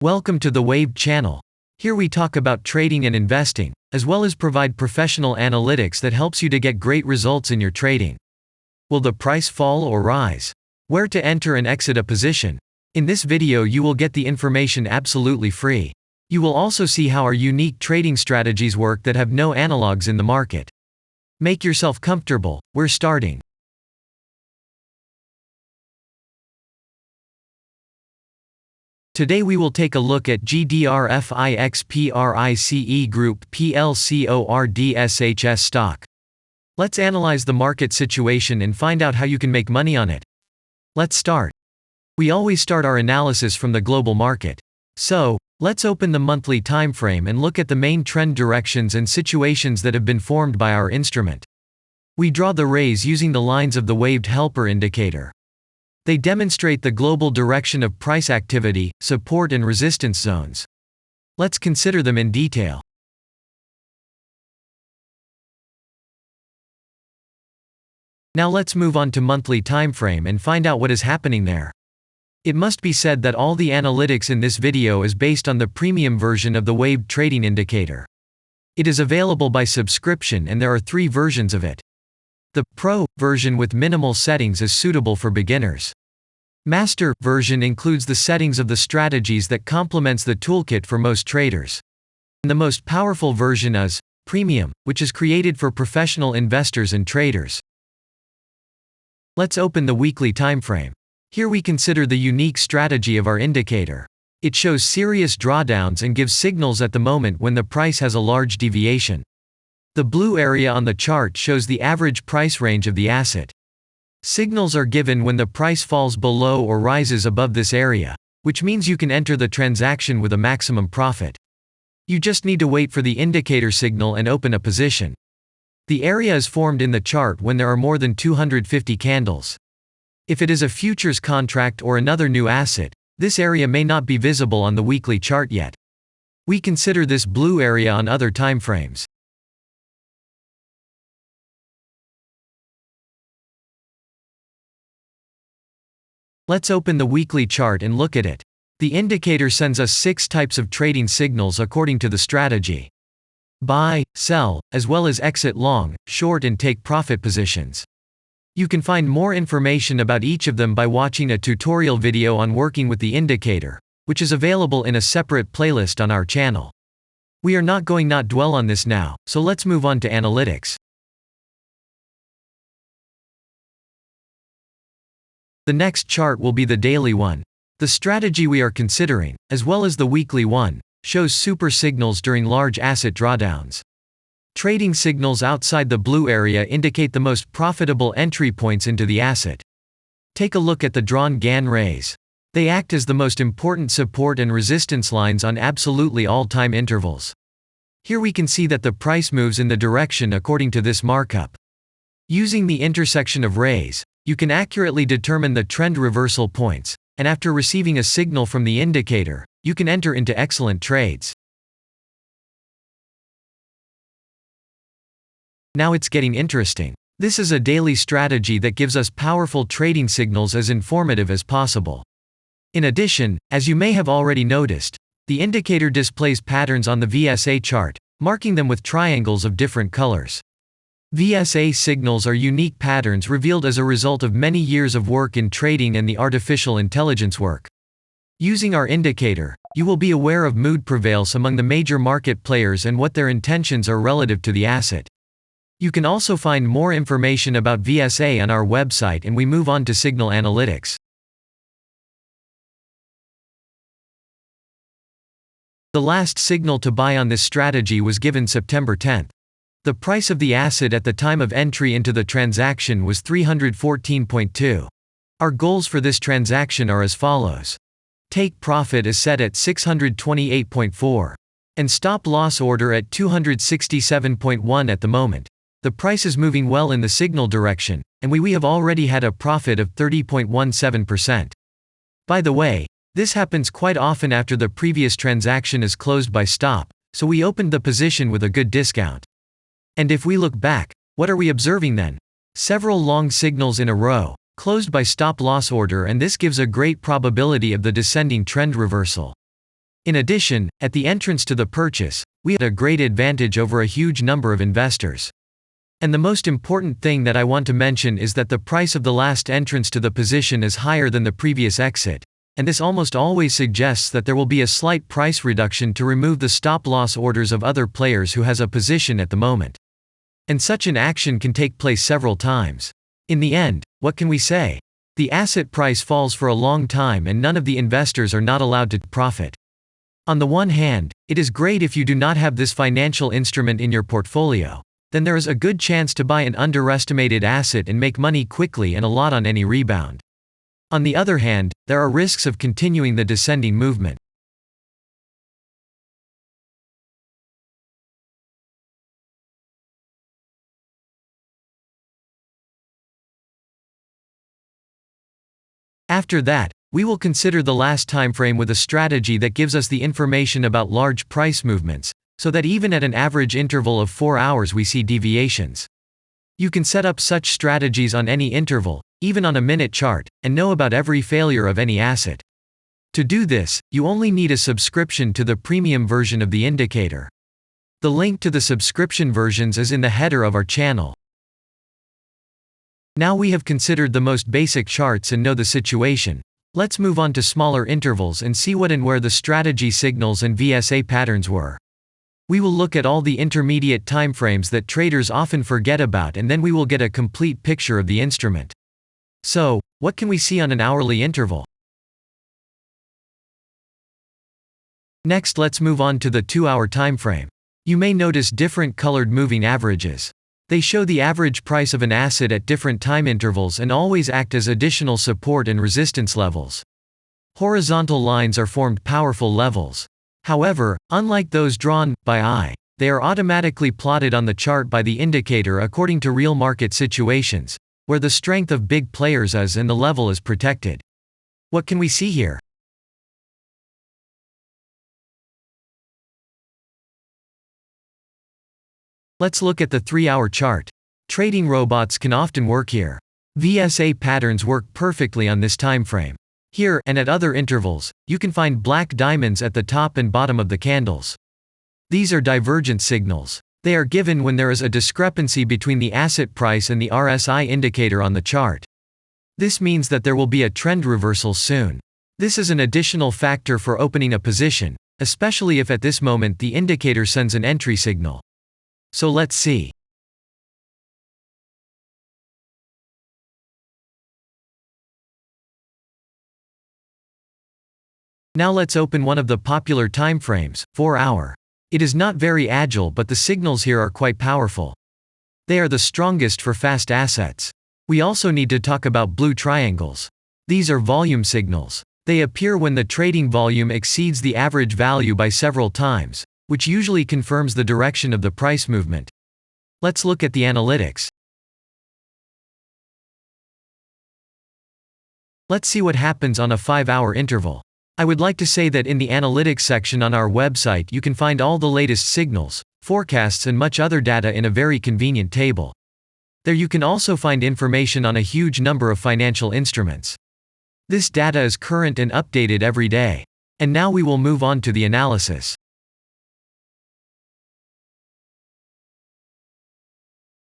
Welcome to the Wave channel. Here we talk about trading and investing, as well as provide professional analytics that helps you to get great results in your trading. Will the price fall or rise? Where to enter and exit a position? In this video you will get the information absolutely free. You will also see how our unique trading strategies work that have no analogs in the market. Make yourself comfortable, we're starting. Today we will take a look at GDR FIXPRICE Group PLC ORD SHS stock. Let's analyze the market situation and find out how you can make money on it. Let's start. We always start our analysis from the global market. So, let's open the monthly time frame and look at the main trend directions and situations that have been formed by our instrument. We draw the rays using the lines of the waved helper indicator. They demonstrate the global direction of price activity, support and resistance zones. Let's consider them in detail. Now let's move on to monthly time frame and find out what is happening there. It must be said that all the analytics in this video is based on the premium version of the waved trading indicator. It is available by subscription and there are 3 versions of it. The Pro version with minimal settings is suitable for beginners. Master version includes the settings of the strategies that complements the toolkit for most traders. And the most powerful version is Premium, which is created for professional investors and traders. Let's open the weekly time frame. Here we consider the unique strategy of our indicator. It shows serious drawdowns and gives signals at the moment when the price has a large deviation. The blue area on the chart shows the average price range of the asset. Signals are given when the price falls below or rises above this area, which means you can enter the transaction with a maximum profit. You just need to wait for the indicator signal and open a position. The area is formed in the chart when there are more than 250 candles. If it is a futures contract or another new asset, this area may not be visible on the weekly chart yet. We consider this blue area on other time frames. Let's open the weekly chart and look at it. The indicator sends us 6 types of trading signals according to the strategy. Buy, sell, as well as exit long, short and take profit positions. You can find more information about each of them by watching a tutorial video on working with the indicator, which is available in a separate playlist on our channel. We are not going to dwell on this now, so let's move on to analytics. The next chart will be the daily one. The strategy we are considering, as well as the weekly one, shows super signals during large asset drawdowns. Trading signals outside the blue area indicate the most profitable entry points into the asset. Take a look at the drawn Gann rays. They act as the most important support and resistance lines on absolutely all time intervals. Here we can see that the price moves in the direction according to this markup. Using the intersection of rays, you can accurately determine the trend reversal points, and after receiving a signal from the indicator, you can enter into excellent trades. Now it's getting interesting. This is a daily strategy that gives us powerful trading signals as informative as possible. In addition, as you may have already noticed, the indicator displays patterns on the VSA chart, marking them with triangles of different colors. VSA signals are unique patterns revealed as a result of many years of work in trading and the artificial intelligence work. Using our indicator, you will be aware of mood prevails among the major market players and what their intentions are relative to the asset. You can also find more information about VSA on our website, and we move on to signal analytics. The last signal to buy on this strategy was given September 10th. The price of the asset at the time of entry into the transaction was 314.2. Our goals for this transaction are as follows. Take profit is set at 628.4. And stop loss order at 267.1 at the moment. The price is moving well in the signal direction, and we have already had a profit of 30.17%. By the way, this happens quite often after the previous transaction is closed by stop, so we opened the position with a good discount. And if we look back, what are we observing then? Several long signals in a row, closed by stop loss order, and this gives a great probability of the descending trend reversal. In addition, at the entrance to the purchase, we had a great advantage over a huge number of investors. And the most important thing that I want to mention is that the price of the last entrance to the position is higher than the previous exit, and this almost always suggests that there will be a slight price reduction to remove the stop-loss orders of other players who has a position at the moment. And such an action can take place several times. In the end, what can we say? The asset price falls for a long time and none of the investors are not allowed to profit. On the one hand, it is great if you do not have this financial instrument in your portfolio. Then there is a good chance to buy an underestimated asset and make money quickly and a lot on any rebound. On the other hand, there are risks of continuing the descending movement. After that, we will consider the last timeframe with a strategy that gives us the information about large price movements, so that even at an average interval of 4 hours we see deviations. You can set up such strategies on any interval, even on a minute chart, and know about every failure of any asset. To do this, you only need a subscription to the premium version of the indicator. The link to the subscription versions is in the header of our channel. Now we have considered the most basic charts and know the situation. Let's move on to smaller intervals and see what and where the strategy signals and VSA patterns were. We will look at all the intermediate timeframes that traders often forget about, and then we will get a complete picture of the instrument. So, what can we see on an hourly interval? Next, let's move on to the 2-hour timeframe. You may notice different colored moving averages. They show the average price of an asset at different time intervals and always act as additional support and resistance levels. Horizontal lines are formed powerful levels. However, unlike those drawn by eye, they are automatically plotted on the chart by the indicator according to real market situations, where the strength of big players is and the level is protected. What can we see here? Let's look at the 3-hour chart. Trading robots can often work here. VSA patterns work perfectly on this time frame. Here, and at other intervals, you can find black diamonds at the top and bottom of the candles. These are divergence signals. They are given when there is a discrepancy between the asset price and the RSI indicator on the chart. This means that there will be a trend reversal soon. This is an additional factor for opening a position, especially if at this moment the indicator sends an entry signal. So let's see. Now let's open one of the popular timeframes, 4-hour. It is not very agile, but the signals here are quite powerful. They are the strongest for fast assets. We also need to talk about blue triangles. These are volume signals. They appear when the trading volume exceeds the average value by several times, which usually confirms the direction of the price movement. Let's look at the analytics. Let's see what happens on a 5-hour interval. I would like to say that in the analytics section on our website you can find all the latest signals, forecasts and much other data in a very convenient table. There you can also find information on a huge number of financial instruments. This data is current and updated every day. And now we will move on to the analysis.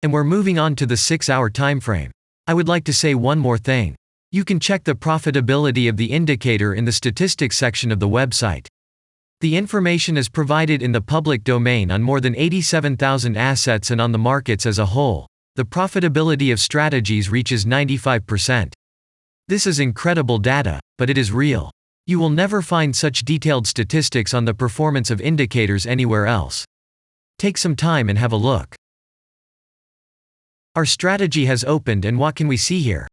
And we're moving on to the 6-hour timeframe. I would like to say one more thing. You can check the profitability of the indicator in the statistics section of the website. The information is provided in the public domain on more than 87,000 assets, and on the markets as a whole, the profitability of strategies reaches 95%. This is incredible data, but it is real. You will never find such detailed statistics on the performance of indicators anywhere else. Take some time and have a look. Our strategy has opened, and what can we see here?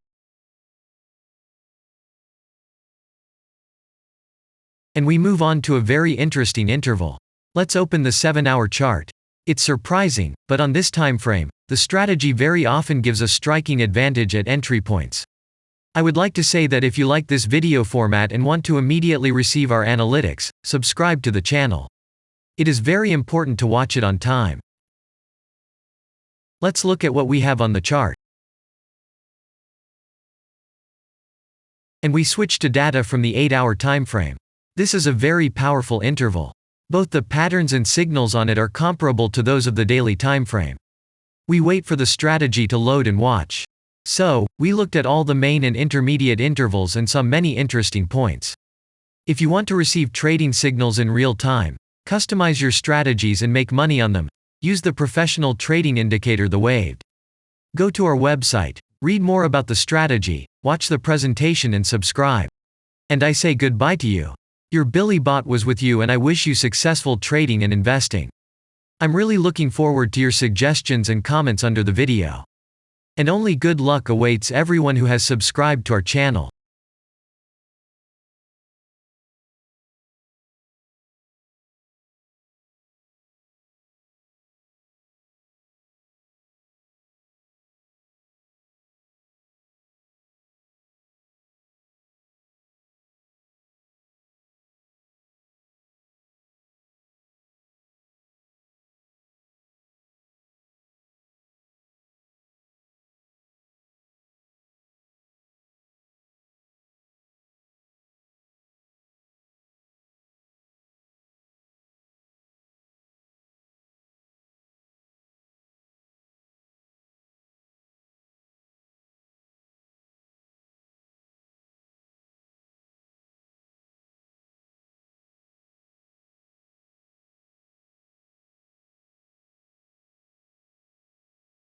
And we move on to a very interesting interval. Let's open the 7-hour chart. It's surprising, but on this time frame, the strategy very often gives a striking advantage at entry points. I would like to say that if you like this video format and want to immediately receive our analytics, subscribe to the channel. It is very important to watch it on time. Let's look at what we have on the chart. And we switch to data from the 8-hour time frame. This is a very powerful interval. Both the patterns and signals on it are comparable to those of the daily timeframe. We wait for the strategy to load and watch. So, we looked at all the main and intermediate intervals and saw many interesting points. If you want to receive trading signals in real time, customize your strategies and make money on them, use the professional trading indicator, the Waved. Go to our website, read more about the strategy, watch the presentation and subscribe. And I say goodbye to you. Your Billy Bot was with you and I wish you successful trading and investing. I'm really looking forward to your suggestions and comments under the video. And only good luck awaits everyone who has subscribed to our channel.